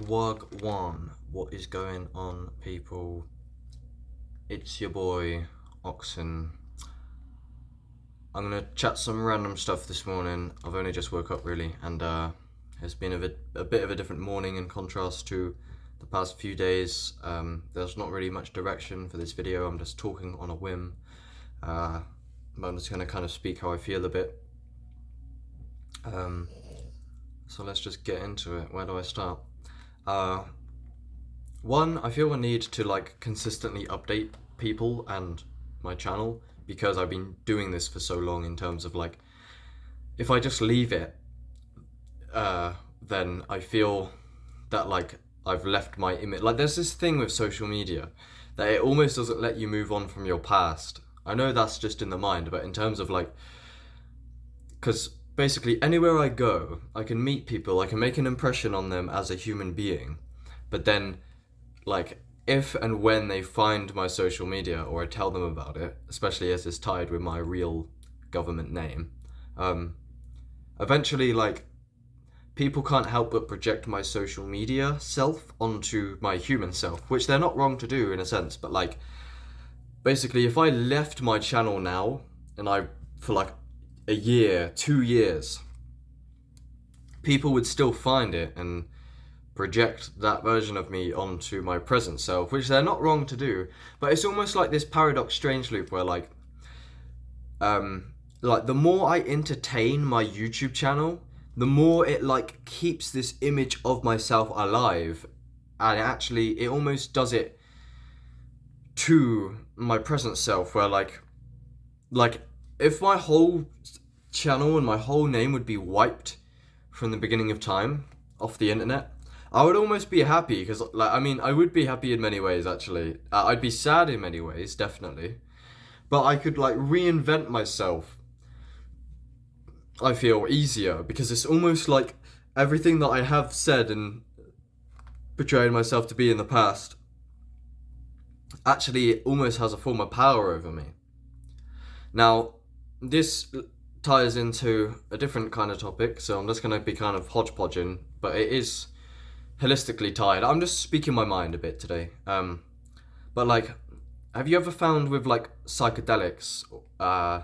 Wagwan, what is going on, people? It's your boy, Oxen. I'm gonna chat some random stuff this morning. I've only just woke up, really, and it's been a bit of a different morning in contrast to the past few days. There's not really much direction for this video. I'm just talking on a whim. But I'm just gonna kind of speak how I feel a bit. So let's just get into it. Where do I start? One, I feel a need to consistently update people and my channel because I've been doing this for so long in terms of if I just leave it, then I feel that I've left my image. There's this thing with social media that it almost doesn't let you move on from your past. I know that's just in the mind, but in terms of because basically anywhere I go, I can meet people, I can make an impression on them as a human being, but then if and when they find my social media or I tell them about it, especially as it's tied with my real government name, eventually people can't help but project my social media self onto my human self, which they're not wrong to do in a sense, but basically if I left my channel now and I for a year, 2 years, people would still find it and project that version of me onto my present self, which they're not wrong to do, but it's almost like this paradox strange loop where the more I entertain my YouTube channel, the more it keeps this image of myself alive, and it almost does it to my present self, where if my whole channel and my whole name would be wiped from the beginning of time off the internet, I would almost be happy, because I would be happy in many ways, actually. I'd be sad in many ways, definitely, but I could reinvent myself, I feel, easier, because it's almost like everything that I have said and portrayed myself to be in the past actually almost has a form of power over me. Now, this ties into a different kind of topic, so I'm just going to be kind of hodgepodging, but it is holistically tied. I'm just speaking my mind a bit today. But have you ever found with psychedelics, I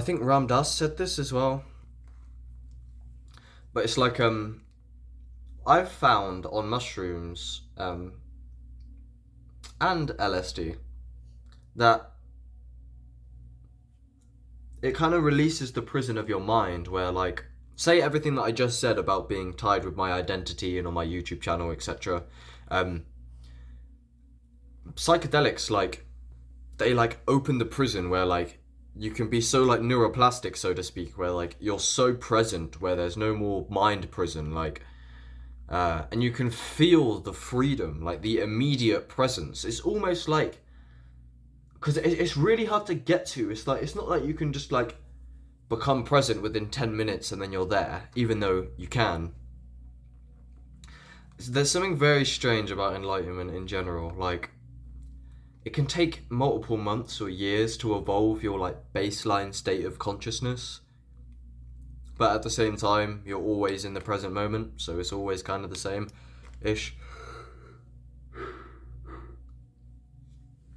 think Ram Dass said this as well, but it's I've found on mushrooms and LSD that it kind of releases the prison of your mind, where say everything that I just said about being tied with my identity and on my YouTube channel, etc. Psychedelics they open the prison where you can be so neuroplastic, so to speak, where you're so present, where there's no more mind prison, and you can feel the freedom, the immediate presence. It's almost because it's really hard to get to. It's not like you can just become present within 10 minutes and then you're there, even though you can. There's something very strange about enlightenment in general. It can take multiple months or years to evolve your baseline state of consciousness, but at the same time you're always in the present moment, so it's always kind of the same ish.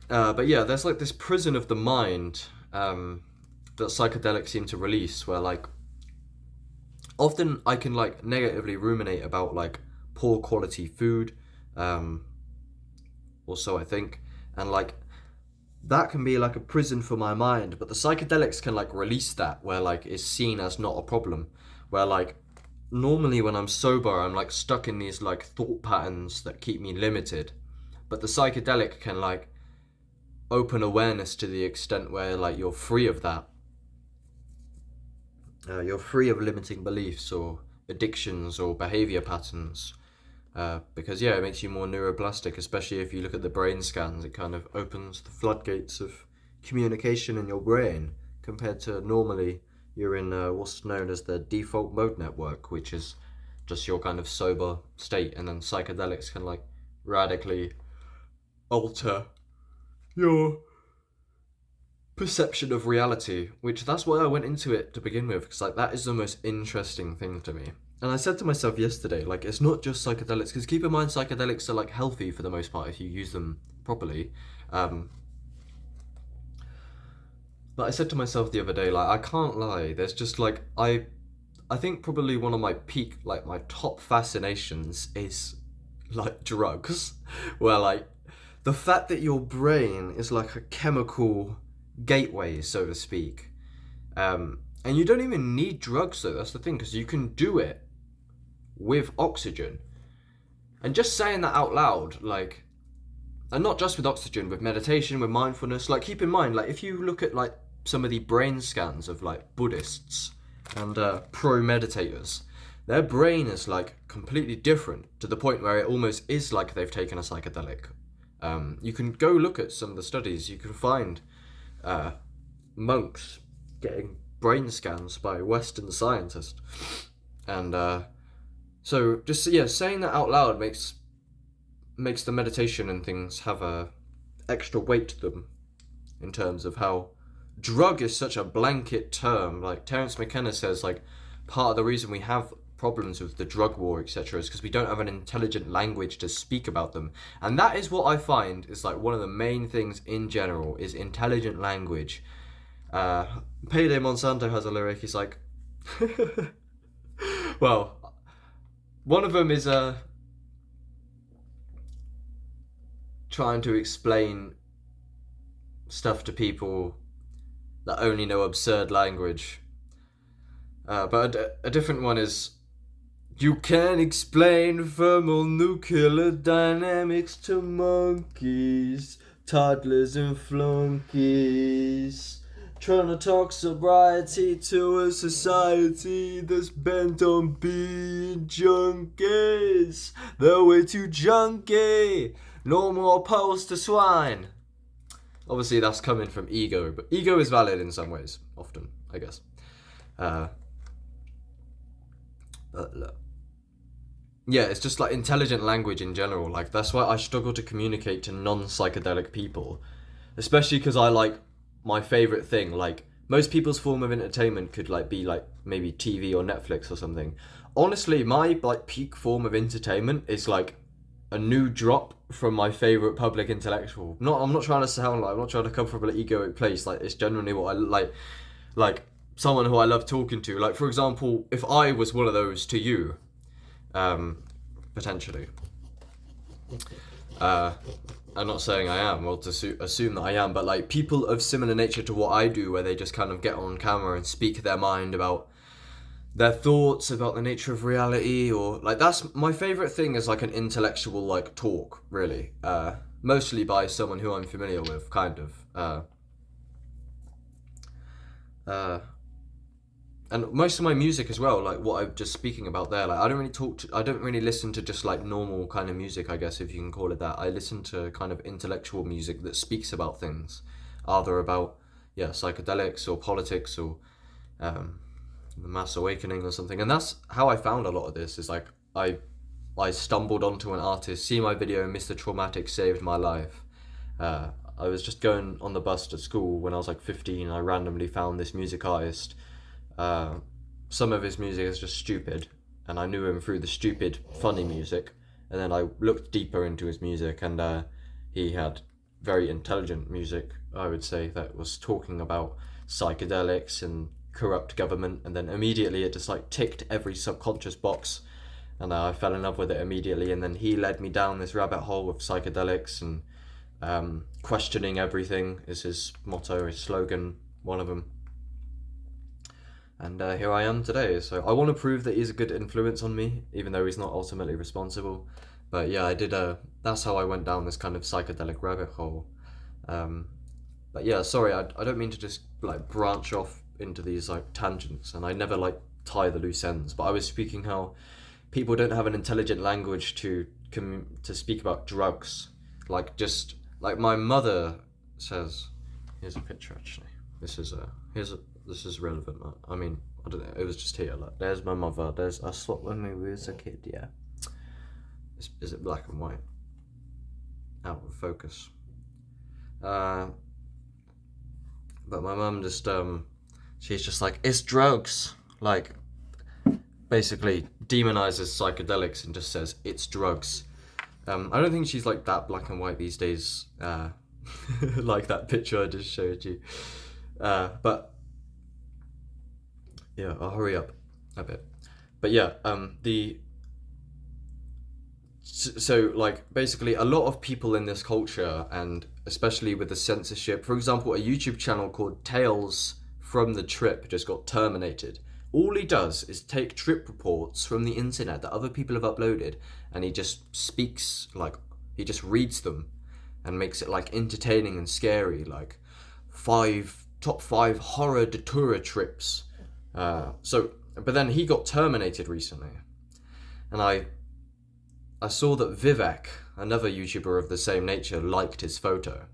But yeah, there's this prison of the mind that psychedelics seem to release, where often I can negatively ruminate about poor quality food, or so I think, and that can be a prison for my mind, but the psychedelics can release that, where it's seen as not a problem, where normally when I'm sober I'm stuck in these thought patterns that keep me limited, but the psychedelic can open awareness to the extent where you're free of that. You're free of limiting beliefs or addictions or behavior patterns, because it makes you more neuroplastic, especially if you look at the brain scans. It kind of opens the floodgates of communication in your brain, compared to normally you're in what's known as the default mode network, which is just your kind of sober state, and then psychedelics can radically alter your perception of reality, which that's why I went into it to begin with, because like that is the most interesting thing to me. And I said to myself yesterday, like, it's not just psychedelics, because keep in mind psychedelics are like healthy for the most part if you use them properly. But I said to myself the other day, like, I can't lie, there's just like I think probably one of my peak, like my top fascinations is like drugs, where like the fact that your brain is like a chemical gateway, so to speak. And you don't even need drugs though, that's the thing, because you can do it with oxygen. And just saying that out loud, like, and not just with oxygen, with meditation, with mindfulness, like keep in mind, like if you look at like some of the brain scans of like Buddhists and pro meditators, their brain is like completely different to the point where it almost is like they've taken a psychedelic. You can go look at some of the studies. You can find monks getting brain scans by Western scientists, and so just saying that out loud makes the meditation and things have a extra weight to them in terms of how drug is such a blanket term. Like Terence McKenna says, like part of the reason we have problems with the drug war, etc., is because we don't have an intelligent language to speak about them. And that is what I find is like one of the main things in general is intelligent language. Payday Monsanto has a lyric, he's like, well, one of them is trying to explain stuff to people that only know absurd language. But a different one is, you can't explain thermonuclear dynamics to monkeys, toddlers and flunkies. Trying to talk sobriety to a society that's bent on being junkies. They're way too junky. No more post to swine. Obviously that's coming from ego, but ego is valid in some ways, often, I guess. But look. Yeah, it's just like intelligent language in general. Like that's why I struggle to communicate to non-psychedelic people, especially because I like my favorite thing. Like most people's form of entertainment could like be like maybe TV or Netflix or something. Honestly, my like peak form of entertainment is like a new drop from my favorite public intellectual. I'm not trying to sound like, I'm not trying to come from an egoic place. Like it's genuinely what I like someone who I love talking to. Like for example, if I was one of those to you, potentially. I'm not saying I am, or to assume that I am, but like people of similar nature to what I do, where they just kind of get on camera and speak their mind about their thoughts about the nature of reality, or like that's my favorite thing is like an intellectual like talk, really. Mostly by someone who I'm familiar with, kind of. And most of my music as well, like what I'm just speaking about there, like I don't really listen to just like normal kind of music, I guess if you can call it that. I listen to kind of intellectual music that speaks about things, either about psychedelics or politics or the mass awakening or something. And that's how I found a lot of this. Is like I stumbled onto an artist, see my video, Mr. Traumatic saved my life. I was just going on the bus to school when I was like 15. I randomly found this music artist. Some of his music is just stupid, and I knew him through the stupid, funny music. And then I looked deeper into his music, and he had very intelligent music, I would say, that was talking about psychedelics and corrupt government. And then immediately it just like ticked every subconscious box, and I fell in love with it immediately. And then he led me down this rabbit hole of psychedelics, and questioning everything is his motto, his slogan, one of them. And here I am today. So I want to prove that he's a good influence on me, even though he's not ultimately responsible. But yeah, I did. That's how I went down this kind of psychedelic rabbit hole. But yeah, sorry, I don't mean to just like branch off into these like tangents, and I never like tie the loose ends. But I was speaking how people don't have an intelligent language to speak about drugs. Like just like my mother says. Here's a picture actually. This is relevant. I mean, I don't know. It was just here. Like, there's my mother. There's I saw when we was a kid. Yeah. Is it black and white? Out of focus. But But my mum just she's just like, it's drugs. Like, basically demonizes psychedelics and just says it's drugs. I don't think she's like that black and white these days, like that picture I just showed you. But yeah, I'll hurry up a bit. But yeah, so like basically a lot of people in this culture, and especially with the censorship, for example, a YouTube channel called Tales from the Trip just got terminated. All he does is take trip reports from the internet that other people have uploaded, and he just speaks, like, he just reads them and makes it like entertaining and scary, like top five horror datura trips. But then he got terminated recently, and I saw that Vivek, another YouTuber of the same nature, liked his photo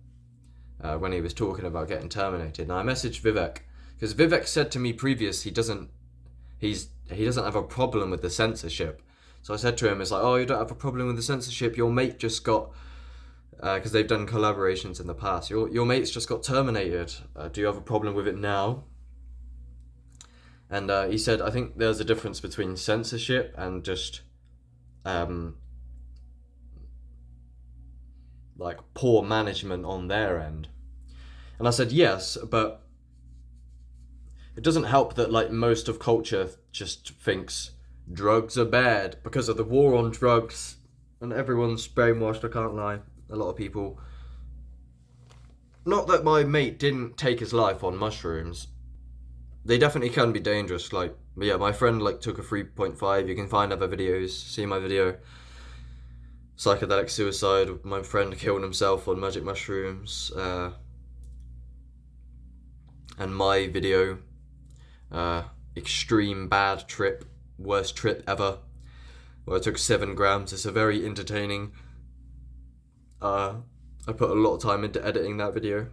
when he was talking about getting terminated. And I messaged Vivek because Vivek said to me previous he doesn't have a problem with the censorship. So I said to him, it's like, oh, you don't have a problem with the censorship. Your mate just got, because they've done collaborations in the past. Your mate's just got terminated. Do you have a problem with it now? And he said, I think there's a difference between censorship and just like poor management on their end. And I said yes, but it doesn't help that like most of culture just thinks drugs are bad because of the war on drugs, and everyone's brainwashed. I can't lie, a lot of people. Not that my mate didn't take his life on mushrooms. They definitely can be dangerous. Like, yeah, my friend like took a 3.5. You can find other videos. See my video, psychedelic suicide. My friend killed himself on magic mushrooms. And my video, extreme bad trip, worst trip ever, where I took 7 grams. It's a very entertaining. I put a lot of time into editing that video.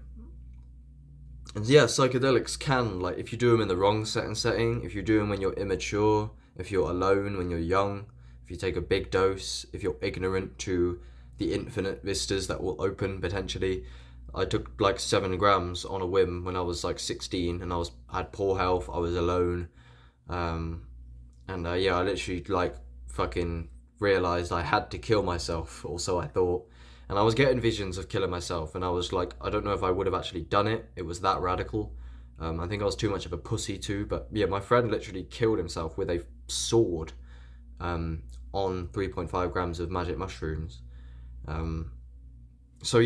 And yeah, psychedelics can, like, if you do them in the wrong setting, if you do them when you're immature, if you're alone when you're young, if you take a big dose, if you're ignorant to the infinite vistas that will open potentially. I took like 7 grams on a whim when I was like 16, and I had poor health, I was alone, and yeah, I literally like fucking realised I had to kill myself, or so I thought. And I was getting visions of killing myself, and I was like, I don't know if I would have actually done it. It was that radical. I think I was too much of a pussy too, but yeah, my friend literally killed himself with a sword on 3.5 grams of magic mushrooms. So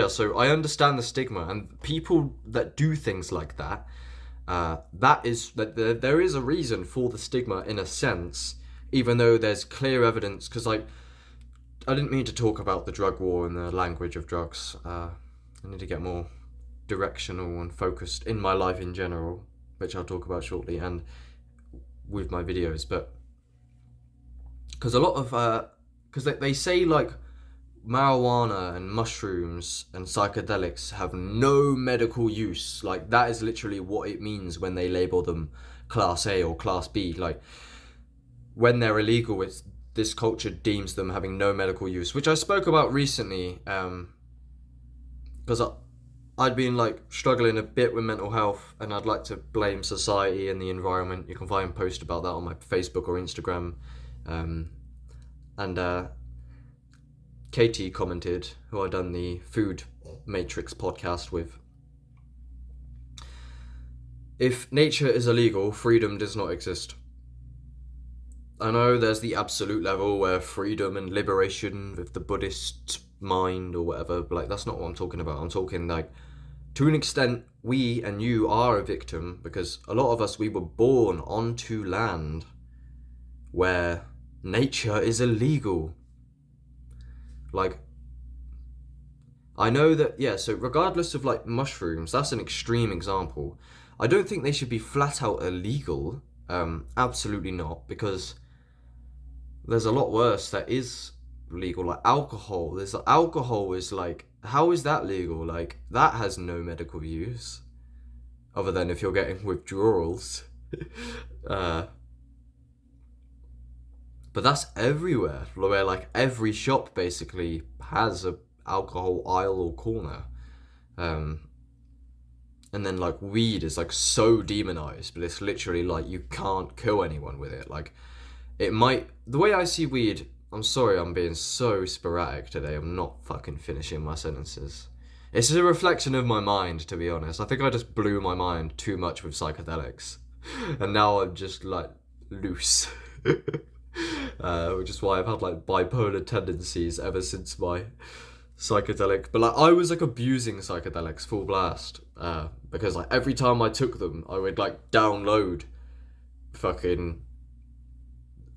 so I understand the stigma, and people that do things like that, there is a reason for the stigma in a sense, even though there's clear evidence, because like, I didn't mean to talk about the drug war and the language of drugs. I need to get more directional and focused in my life in general, which I'll talk about shortly, and with my videos. But because a lot of because they say like marijuana and mushrooms and psychedelics have no medical use. Like, that is literally what it means when they label them class A or class B. Like, when they're illegal, it's this culture deems them having no medical use, which I spoke about recently, because I'd been like struggling a bit with mental health, and I'd like to blame society and the environment. You can find a post about that on my Facebook or Instagram, and Katie commented, who I done the Food Matrix podcast with. If nature is illegal, freedom does not exist. I know there's the absolute level where freedom and liberation with the Buddhist mind or whatever, but like, that's not what I'm talking about. I'm talking like, to an extent, we and you are a victim, because a lot of us, we were born onto land where nature is illegal. Like, I know that, yeah, so regardless of like mushrooms, that's an extreme example. I don't think they should be flat out illegal. Absolutely not, because there's a lot worse that is legal, like alcohol. Alcohol is like, how is that legal? Like, that has no medical use, other than if you're getting withdrawals. But that's everywhere, where like every shop basically has a alcohol aisle or corner. And then like weed is like so demonized, but it's literally like you can't kill anyone with it. Like it might, the way I see weed, I'm sorry I'm being so sporadic today. I'm not fucking finishing my sentences. It's a reflection of my mind, to be honest. I think I just blew my mind too much with psychedelics. And now I'm just like loose. Which is why I've had like bipolar tendencies ever since my psychedelic. But like I was like abusing psychedelics full blast. Because like every time I took them, I would like download fucking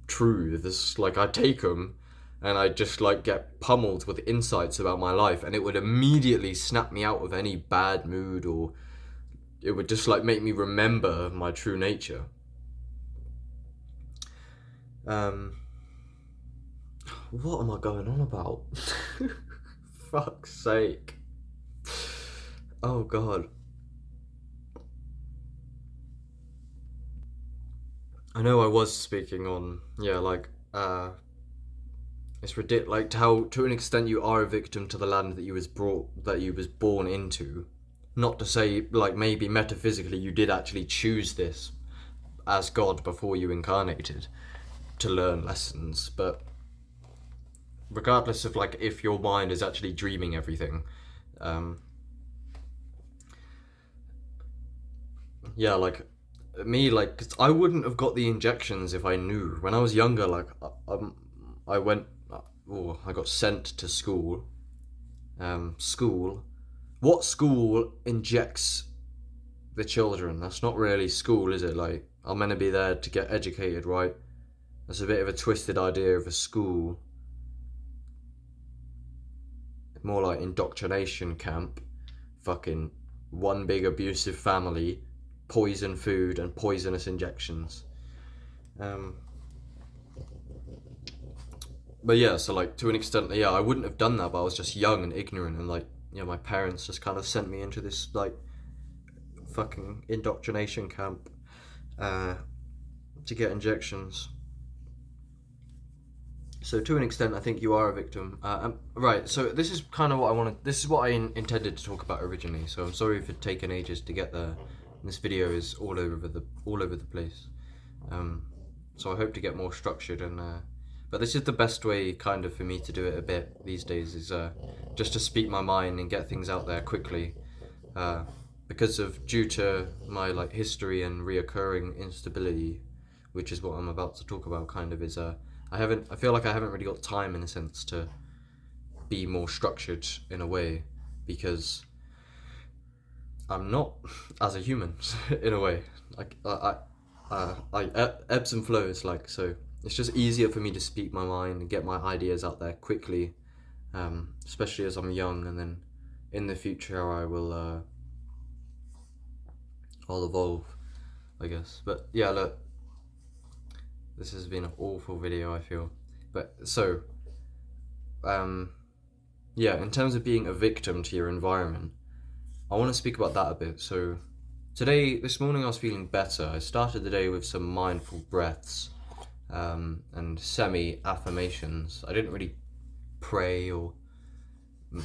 truths. Like I'd take them and I'd just like get pummeled with insights about my life, and it would immediately snap me out of any bad mood, or it would just like make me remember my true nature. What am I going on about? Fuck's sake. Oh god. I know I was speaking on, yeah, like, it's ridiculous, like how to an extent you are a victim to the land that you was born into. Not to say like maybe metaphysically you did actually choose this as God before you incarnated to learn lessons, but regardless of like if your mind is actually dreaming everything, yeah, like me, like 'cause I wouldn't have got the injections if I knew. When I was younger, like I went, oh, I got sent to school. School. What school injects the children? That's not really school, is it? Like I'm meant to be there to get educated, right? That's a bit of a twisted idea of a school. More like indoctrination camp. Fucking one big abusive family, poison food and poisonous injections. But yeah, so like to an extent, yeah, I wouldn't have done that, but I was just young and ignorant, and like, yeah, my parents just kind of sent me into this like fucking indoctrination camp to get injections. So to an extent, I think you are a victim. Right. So this is kind of what I wanted. This is what I intended to talk about originally. So I'm sorry for taking ages to get there. This video is all over the place. So I hope to get more structured, and but this is the best way kind of for me to do it a bit these days, is just to speak my mind and get things out there quickly. Because of due to my like history and reoccurring instability, which is what I'm about to talk about, kind of is I feel like I haven't really got time in a sense to be more structured in a way, because I'm not as a human in a way. Like I ebbs and flows, like, so it's just easier for me to speak my mind and get my ideas out there quickly, especially as I'm young, and then in the future I'll evolve, I guess. But yeah, look, this has been an awful video, I feel. But so, yeah, in terms of being a victim to your environment, I want to speak about that a bit. So this morning I was feeling better. I started the day with some mindful breaths, and semi-affirmations. I didn't really pray or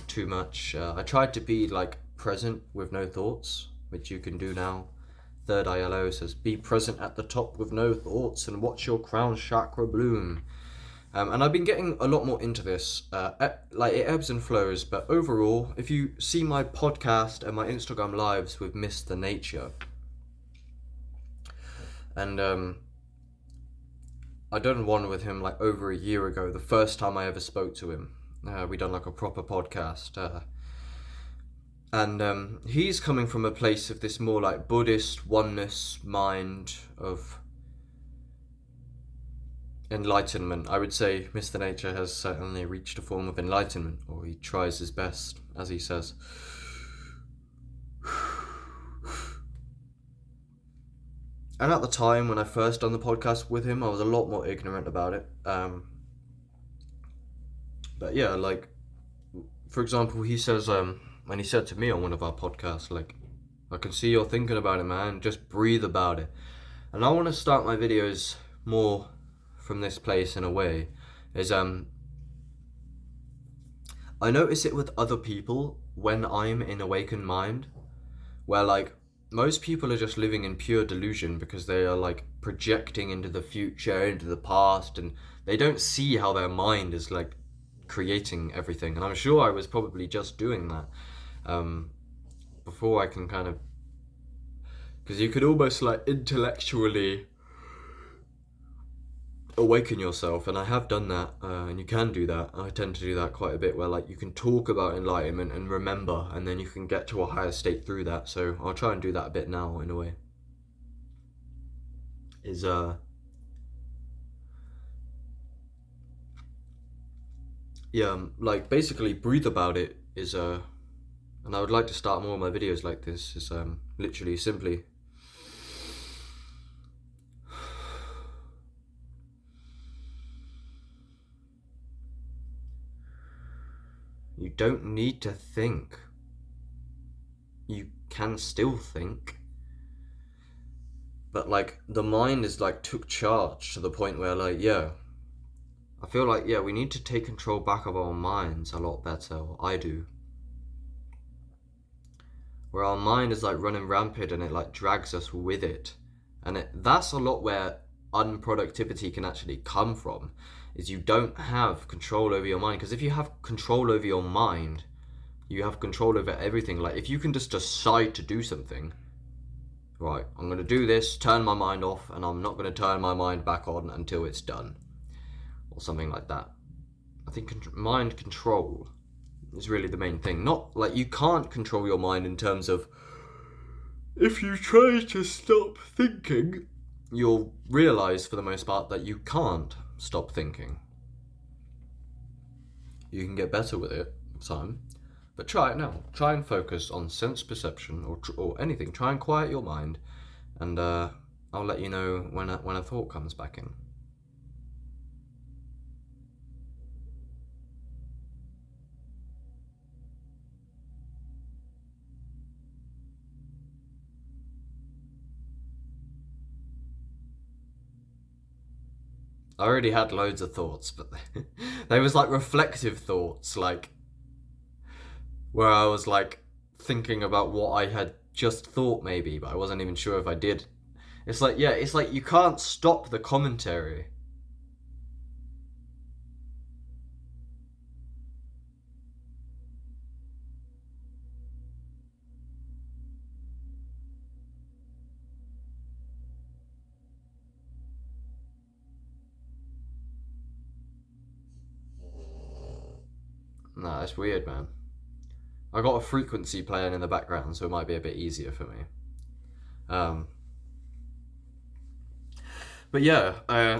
too much. I tried to be like present with no thoughts, which you can do now. Third eye yellow says, be present at the top with no thoughts and watch your crown chakra bloom. And I've been getting a lot more into this. Like it ebbs and flows, but overall, if you see my podcast and my Instagram lives with Mr. Nature, and I done one with him like over a year ago, the first time I ever spoke to him. We done like a proper podcast. And he's coming from a place of this more like Buddhist oneness mind of enlightenment. I would say Mr. Nature has certainly reached a form of enlightenment, or he tries his best, as he says. And at the time when I first done the podcast with him, I was a lot more ignorant about it. But yeah, like, for example, he says, and he said to me on one of our podcasts, like, I can see you're thinking about it, man. Just breathe about it. And I want to start my videos more from this place in a way. Is I notice it with other people when I'm in awakened mind, where like most people are just living in pure delusion because they are like projecting into the future, into the past, and they don't see how their mind is like creating everything. And I'm sure I was probably just doing that before I can kind of, because you could almost like intellectually awaken yourself, and I have done that, and you can do that. I tend to do that quite a bit, where like you can talk about enlightenment and remember, and then you can get to a higher state through that. So I'll try and do that a bit now, in a way. Is yeah, like basically breathe about it is and I would like to start more of my videos like this. Is literally simply you don't need to think. You can still think, but like the mind is like took charge to the point where like, yeah, I feel like, yeah, we need to take control back of our minds a lot better. I do. Where our mind is like running rampant and it like drags us with it. And that's a lot where unproductivity can actually come from, is you don't have control over your mind. Because if you have control over your mind, you have control over everything. Like if you can just decide to do something, right, I'm going to do this, turn my mind off, and I'm not going to turn my mind back on until it's done, or something like that. I think mind control is really the main thing. Not like you can't control your mind in terms of, if you try to stop thinking, you'll realize for the most part that you can't stop thinking. You can get better with it with time, but try it now. Try and focus on sense perception or anything. Try and quiet your mind, and I'll let you know when a thought comes back in. I already had loads of thoughts, but they was like reflective thoughts, like where I was like thinking about what I had just thought maybe, but I wasn't even sure if I did. It's like, yeah, it's like you can't stop the commentary. Nah, it's weird, man. I got a frequency playing in the background, so it might be a bit easier for me. But yeah,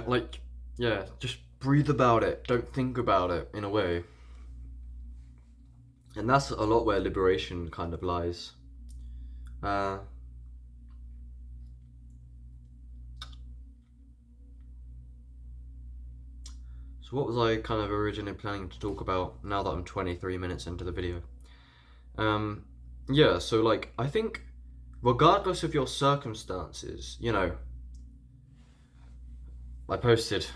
like, yeah, just breathe about it. Don't think about it, in a way. And that's a lot where liberation kind of lies. So what was I kind of originally planning to talk about now that I'm 23 minutes into the video? Yeah, so like, I think regardless of your circumstances, you know, I posted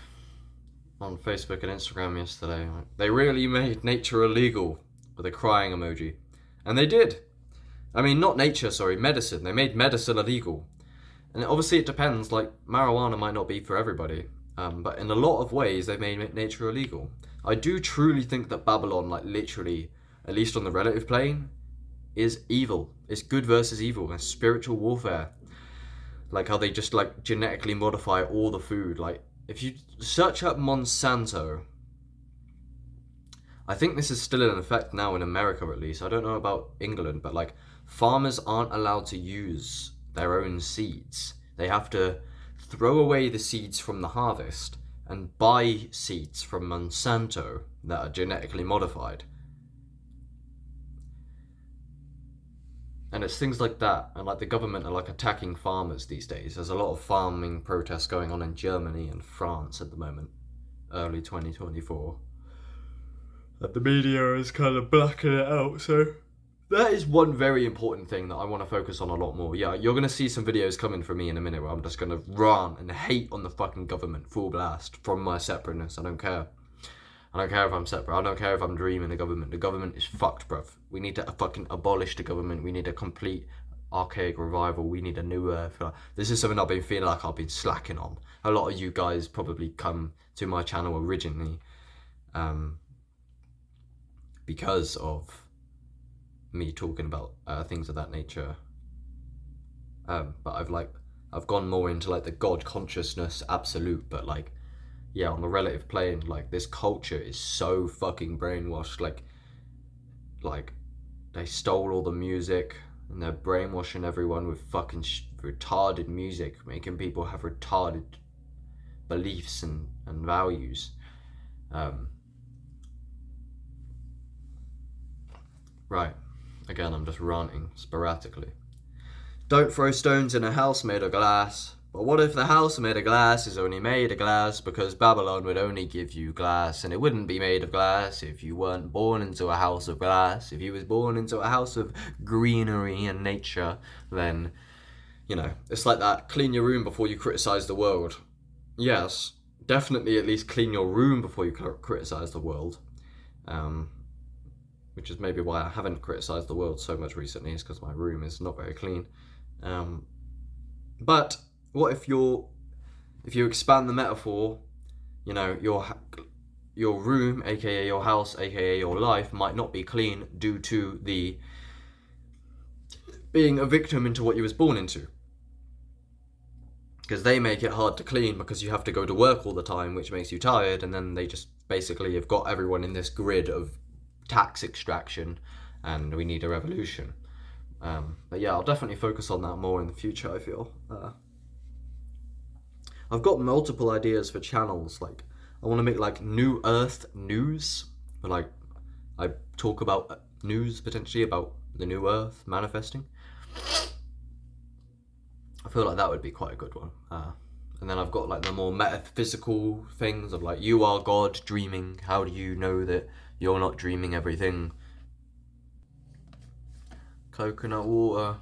on Facebook and Instagram yesterday, they really made nature illegal with a crying emoji. And they did. I mean, not nature, sorry, medicine. They made medicine illegal. And obviously it depends, like, marijuana might not be for everybody. But in a lot of ways, they've made nature illegal. I do truly think that Babylon, like, literally, at least on the relative plane, is evil. It's good versus evil. It's spiritual warfare. Like how they just, like, genetically modify all the food. Like, if you search up Monsanto, I think this is still in effect now in America, at least. I don't know about England, but, like, farmers aren't allowed to use their own seeds. They have to throw away the seeds from the harvest and buy seeds from Monsanto that are genetically modified. And it's things like that, and like the government are like attacking farmers these days. There's a lot of farming protests going on in Germany and France at the moment, early 2024. And the media is kind of blacking it out, so that is one very important thing that I want to focus on a lot more. Yeah, you're going to see some videos coming from me in a minute where I'm just going to rant and hate on the fucking government full blast from my separateness. I don't care. I don't care if I'm separate. I don't care if I'm dreaming the government. The government is fucked, bruv. We need to fucking abolish the government. We need a complete archaic revival. We need a new earth. This is something I've been feeling like I've been slacking on. A lot of you guys probably come to my channel originally because of me talking about things of that nature. But I've gone more into like the God consciousness absolute, but like, yeah, on the relative plane, like this culture is so fucking brainwashed. Like they stole all the music and they're brainwashing everyone with fucking retarded music, making people have retarded beliefs and values. Right, again, I'm just ranting sporadically. Don't throw stones in a house made of glass. But what if the house made of glass is only made of glass because Babylon would only give you glass, and it wouldn't be made of glass if you weren't born into a house of glass. If you was born into a house of greenery and nature, then, you know, it's like that, clean your room before you criticize the world. Yes, definitely at least clean your room before you criticize the world. Which is maybe why I haven't criticized the world so much recently, is because my room is not very clean. But what if you expand the metaphor, you know, your room, aka your house, aka your life, might not be clean due to the being a victim into what you was born into. Because they make it hard to clean because you have to go to work all the time, which makes you tired, and then they just basically have got everyone in this grid of tax extraction, and we need a revolution. But yeah, I'll definitely focus on that more in the future, I feel. I've got multiple ideas for channels. Like, I want to make like New Earth news, but like I talk about news potentially about the new Earth manifesting. I feel like that would be quite a good one. And then I've got like the more metaphysical things of like, you are God dreaming. How do you know that you're not dreaming everything? Coconut water.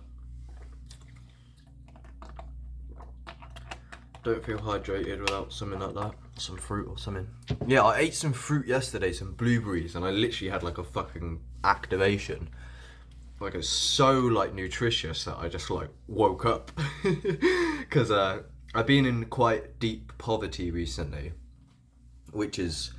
Don't feel hydrated without something like that. Some fruit or something. Yeah, I ate some fruit yesterday, some blueberries, and I literally had like a fucking activation. Like, it's so like nutritious that I just like woke up. Because I've been in quite deep poverty recently, which is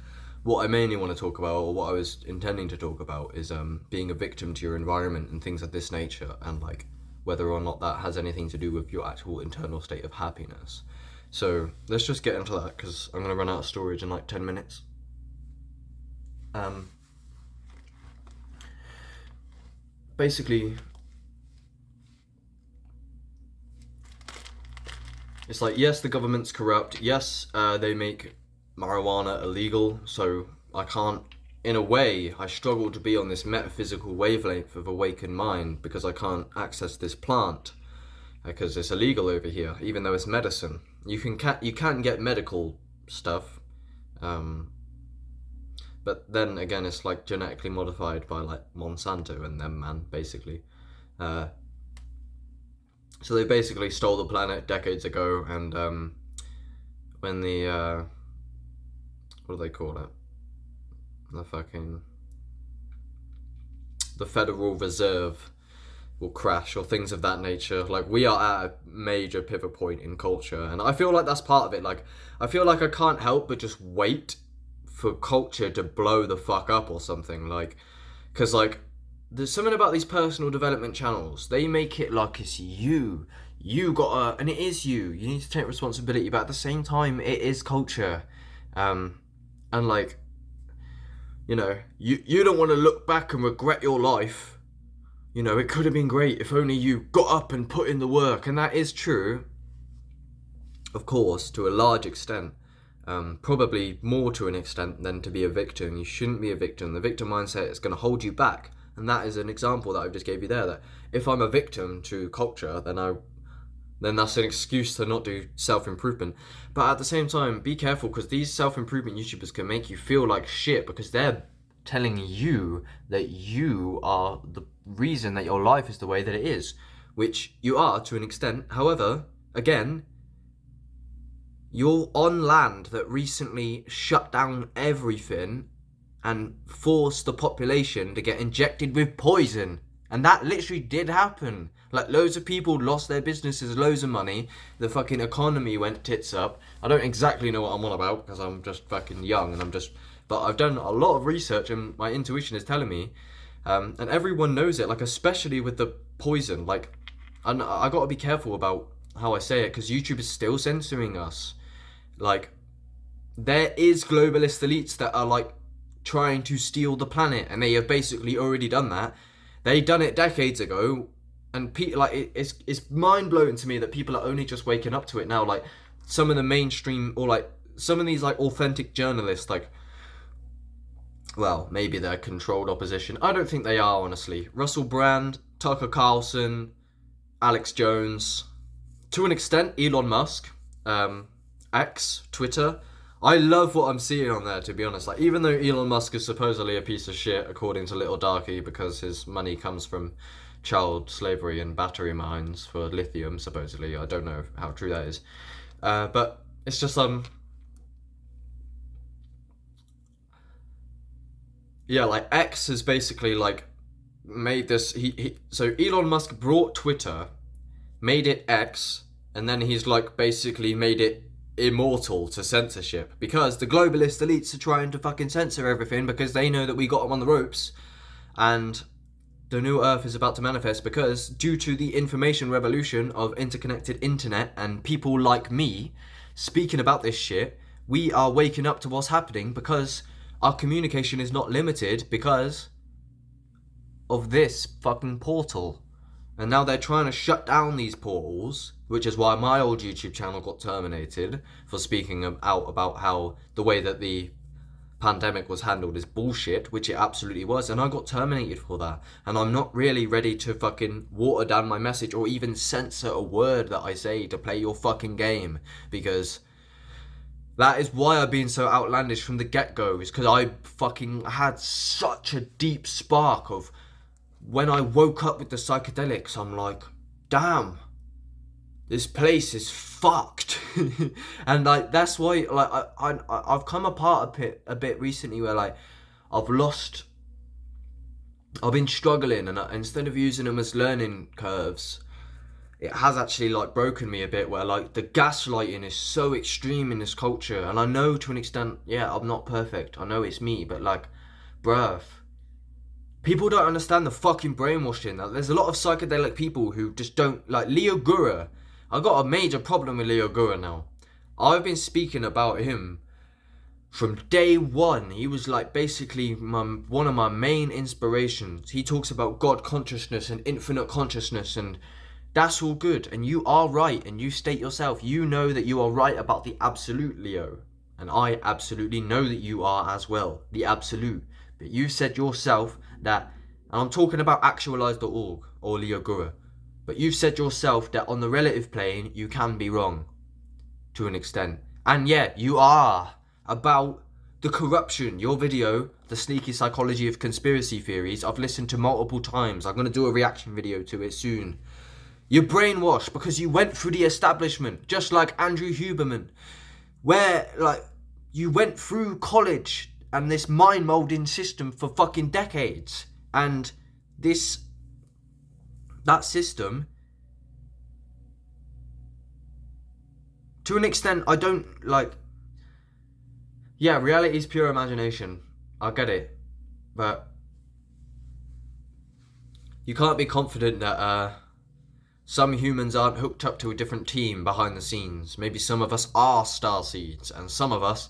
what I mainly want to talk about, or what I was intending to talk about, is being a victim to your environment and things of this nature, and like whether or not that has anything to do with your actual internal state of happiness. So let's just get into that, because I'm going to run out of storage in like 10 minutes. Basically, it's like, yes, the government's corrupt. Yes, they make marijuana illegal. So I can't, in a way, I struggle to be on this metaphysical wavelength of awakened mind because I can't access this plant because it's illegal over here, even though it's medicine. You can get medical stuff, but then again, it's like genetically modified by like Monsanto and them, man, basically. So they basically stole the planet decades ago, and when the what do they call it? The Federal Reserve will crash, or things of that nature. Like, we are at a major pivot point in culture, and I feel like that's part of it. Like, I feel like I can't help but just wait for culture to blow the fuck up or something. Like, because like, there's something about these personal development channels. They make it like it's you gotta, and it is you need to take responsibility, but at the same time it is culture. And like, you know, you don't want to look back and regret your life. You know, it could have been great if only you got up and put in the work. And that is true, of course, to a large extent. Probably more to an extent than to be a victim. You shouldn't be a victim. The victim mindset is going to hold you back. And that is an example that I just gave you there. That if I'm a victim to culture, then that's an excuse to not do self-improvement. But at the same time, be careful, because these self-improvement YouTubers can make you feel like shit because they're telling you that you are the reason that your life is the way that it is, which you are to an extent. However, again, you're on land that recently shut down everything and forced the population to get injected with poison. And that literally did happen. Like, loads of people lost their businesses, loads of money. The fucking economy went tits up. I don't exactly know what I'm on about because I'm just fucking young and but I've done a lot of research and my intuition is telling me. And everyone knows it, like, especially with the poison. Like, and I gotta be careful about how I say it because YouTube is still censoring us. Like, there is globalist elites that are, like, trying to steal the planet, and they have basically already done that. They done it decades ago, and it's mind blowing to me that people are only just waking up to it now. Like, some of the mainstream, or like some of these like authentic journalists, like, well, maybe they're controlled opposition. I don't think they are, honestly. Russell Brand, Tucker Carlson, Alex Jones, to an extent, Elon Musk, X, Twitter. I love what I'm seeing on there, to be honest. Like, even though Elon Musk is supposedly a piece of shit, according to Little Darky, because his money comes from child slavery and battery mines for lithium, supposedly. I don't know how true that is. But it's just, yeah, like, X has basically, like, made this, so Elon Musk brought Twitter, made it X, and then he's, like, basically made it immortal to censorship because the globalist elites are trying to fucking censor everything because they know that we got them on the ropes and the new earth is about to manifest because due to the information revolution of interconnected internet and people like me speaking about this shit, we are waking up to what's happening because our communication is not limited because of this fucking portal. And now they're trying to shut down these portals, which is why my old YouTube channel got terminated for speaking out about how the way that the pandemic was handled is bullshit, which it absolutely was, and I got terminated for that. And I'm not really ready to fucking water down my message or even censor a word that I say to play your fucking game, because that is why I've been so outlandish from the get-go, is because I fucking had such a deep spark of when I woke up with the psychedelics, I'm like, damn, this place is fucked. And like, that's why, like, I've come apart a bit recently where, like, I've been struggling, and instead of using them as learning curves, it has actually, like, broken me a bit where, like, the gaslighting is so extreme in this culture. And I know to an extent, yeah, I'm not perfect, I know it's me, but, like, bruv, people don't understand the fucking brainwashing. There's a lot of psychedelic people who just don't, like Leo Gura. I got a major problem with Leo Gura now. I've been speaking about him from day one. He was, like, basically one of my main inspirations. He talks about God consciousness and infinite consciousness, and that's all good. And you are right, and you state yourself, you know that you are right about the absolute, Leo. And I absolutely know that you are as well, the absolute. But you said yourself that, and I'm talking about actualize.org or Leo Gura, but you've said yourself that on the relative plane you can be wrong to an extent. And yeah, you are about the corruption. Your video, The Sneaky Psychology of Conspiracy Theories, I've listened to multiple times. I'm going to do a reaction video to it soon. You're brainwashed because you went through the establishment, just like Andrew Huberman, where, like, you went through college and this mind molding system for fucking decades, and that system, to an extent, I don't like. Yeah, reality is pure imagination. I get it, but you can't be confident that some humans aren't hooked up to a different team behind the scenes. Maybe some of us are starseeds, and some of us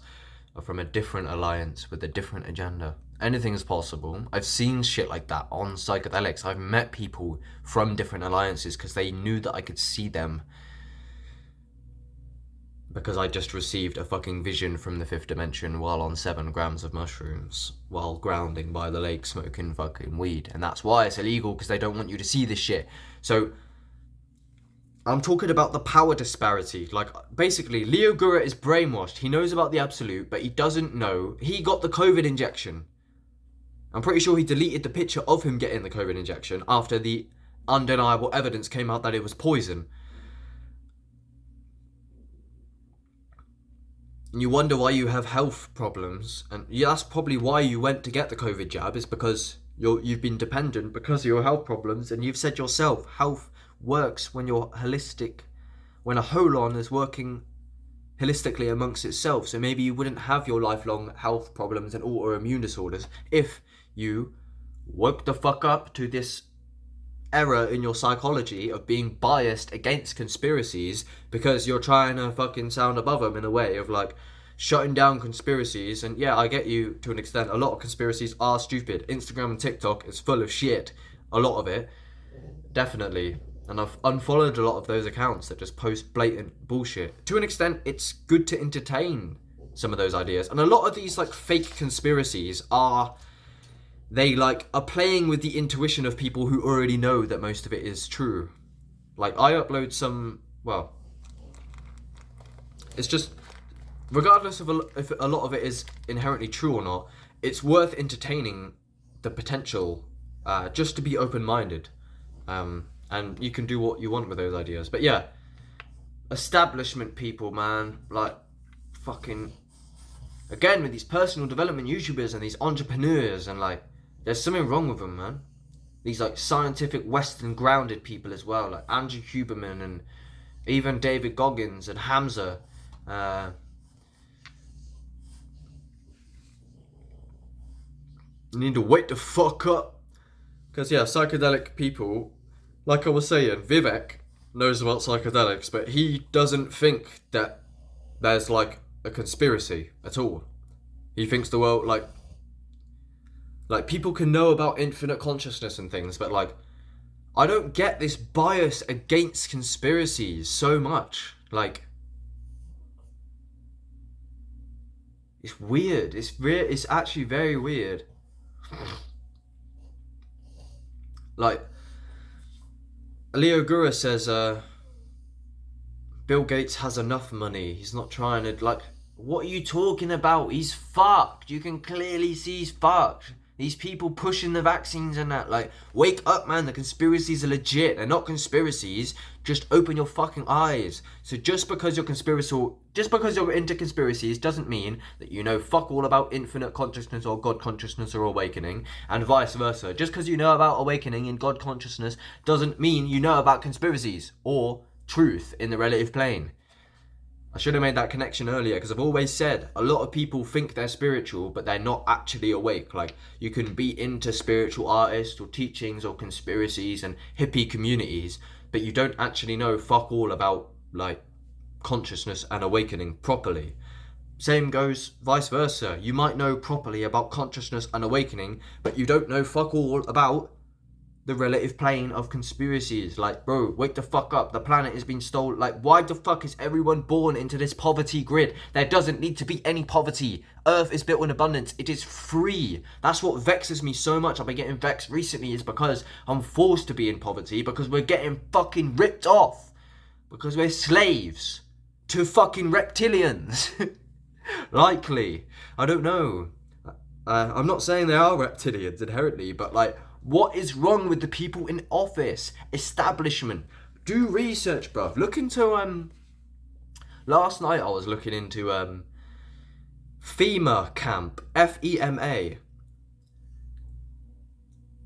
are from a different alliance with a different agenda. Anything is possible. I've seen shit like that on psychedelics. I've met people from different alliances because they knew that I could see them, because I just received a fucking vision from the fifth dimension while on 7 grams of mushrooms, while grounding by the lake smoking fucking weed. And that's why it's illegal, because they don't want you to see this shit. So I'm talking about the power disparity. Like, basically, Leo Gura is brainwashed. He knows about the absolute, but he doesn't know. He got the COVID injection. I'm pretty sure he deleted the picture of him getting the COVID injection after the undeniable evidence came out that it was poison. And you wonder why you have health problems. And yeah, that's probably why you went to get the COVID jab, is because You've been dependent because of your health problems, and you've said yourself, health works when you're holistic, when a holon is working holistically amongst itself. So maybe you wouldn't have your lifelong health problems and autoimmune disorders if you woke the fuck up to this error in your psychology of being biased against conspiracies because you're trying to fucking sound above them in a way of like shutting down conspiracies. And yeah, I get you to an extent. A lot of conspiracies are stupid. Instagram and TikTok is full of shit. A lot of it, definitely. And I've unfollowed a lot of those accounts that just post blatant bullshit. To an extent, it's good to entertain some of those ideas. And a lot of these like fake conspiracies are playing with the intuition of people who already know that most of it is true. Like I upload some, well, it's just, regardless of if a lot of it is inherently true or not, it's worth entertaining the potential, just to be open-minded. And you can do what you want with those ideas. But yeah, establishment people, man, like fucking, again, with these personal development YouTubers and these entrepreneurs, and like, there's something wrong with them, man. These like scientific Western grounded people as well, like Andrew Huberman and even David Goggins and Hamza. You need to wake the fuck up. Because yeah, psychedelic people, like I was saying, Vivek knows about psychedelics, but he doesn't think that there's like a conspiracy at all. He thinks the world, like people can know about infinite consciousness and things, but like, I don't get this bias against conspiracies so much. Like, it's weird. It's actually very weird. Like, Leo Gura says, Bill Gates has enough money. He's not trying to, like, what are you talking about? He's fucked. You can clearly see he's fucked. These people pushing the vaccines and that, like, wake up, man. The conspiracies are legit. They're not conspiracies. Just open your fucking eyes. So just because you're into conspiracies doesn't mean that you know fuck all about infinite consciousness or God consciousness or awakening, and vice versa. Just because you know about awakening and God consciousness doesn't mean you know about conspiracies or truth in the relative plane. I should have made that connection earlier, because I've always said a lot of people think they're spiritual, but they're not actually awake. Like, you can be into spiritual artists or teachings or conspiracies and hippie communities, but you don't actually know fuck all about, like, consciousness and awakening properly. Same goes vice versa. You might know properly about consciousness and awakening, but you don't know fuck all about the relative plane of conspiracies. Like, bro, wake the fuck up. The planet is being stolen. Like, why the fuck is everyone born into this poverty grid? There doesn't need to be any poverty. Earth is built in abundance. It is free. That's what vexes me so much. I've been getting vexed recently is because I'm forced to be in poverty, because we're getting fucking ripped off, because we're slaves to fucking reptilians. Likely. I don't know. I'm not saying they are reptilians inherently, but like, what is wrong with the people in office? Establishment. Do research, bruv. Look into, last night I was looking into, FEMA camp. FEMA.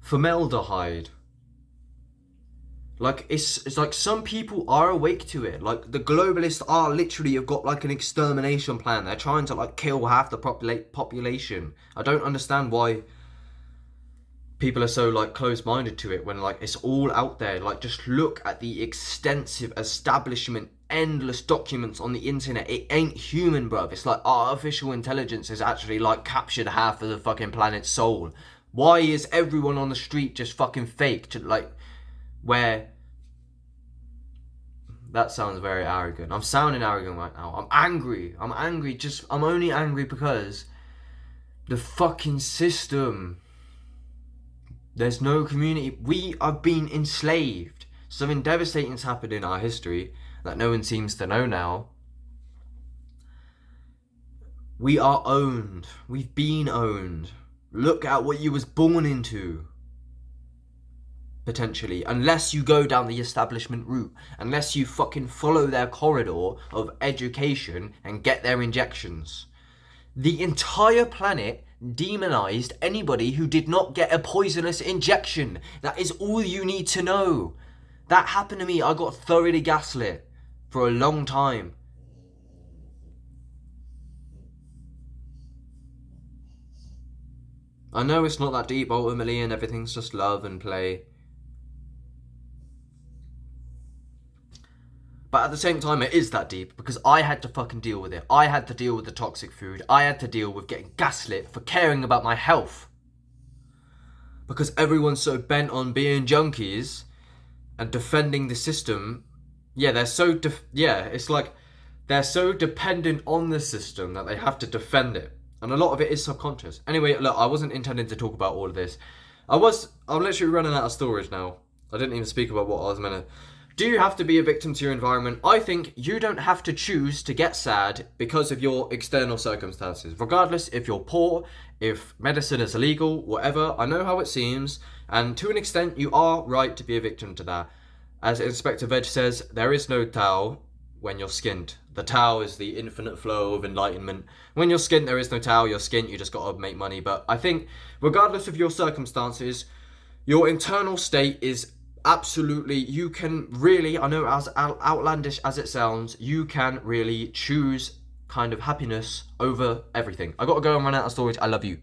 Formaldehyde. Like, it's like some people are awake to it. Like, the globalists are literally have got like an extermination plan. They're trying to like kill half the population. I don't understand why people are so like closed-minded to it when like it's all out there. Like, just look at the extensive establishment, endless documents on the internet. It ain't human, bruv. It's like artificial intelligence has actually like captured half of the fucking planet's soul. Why is everyone on the street just fucking fake? Like, where, that sounds very arrogant. I'm sounding arrogant right now. I'm angry. I'm only angry because the fucking system. There's no community. We are being enslaved. Something devastating's happened in our history that no one seems to know now. We are owned. We've been owned. Look at what you was born into. Potentially. Unless you go down the establishment route. Unless you fucking follow their corridor of education and get their injections. The entire planet demonized anybody who did not get a poisonous injection. That is all you need to know. That happened to me. I got thoroughly gaslit for a long time. I know it's not that deep ultimately and everything's just love and play. But at the same time, it is that deep because I had to fucking deal with it. I had to deal with the toxic food. I had to deal with getting gaslit for caring about my health. Because everyone's so bent on being junkies and defending the system. Yeah, they're so... it's like they're so dependent on the system that they have to defend it. And a lot of it is subconscious. Anyway, look, I wasn't intending to talk about all of this. I'm literally running out of storage now. I didn't even speak about what I was meant to... Do you have to be a victim to your environment? I think you don't have to choose to get sad because of your external circumstances. Regardless if you're poor, if medicine is illegal, whatever, I know how it seems. And to an extent, you are right to be a victim to that. As Inspector Veg says, there is no Tao when you're skint. The Tao is the infinite flow of enlightenment. When you're skint, there is no Tao. You're skint, you just got to make money. But I think, regardless of your circumstances, your internal state is absolutely, you can really, I know as outlandish as it sounds, you can really choose kind of happiness over everything. I got to go and run out of storage. I love you.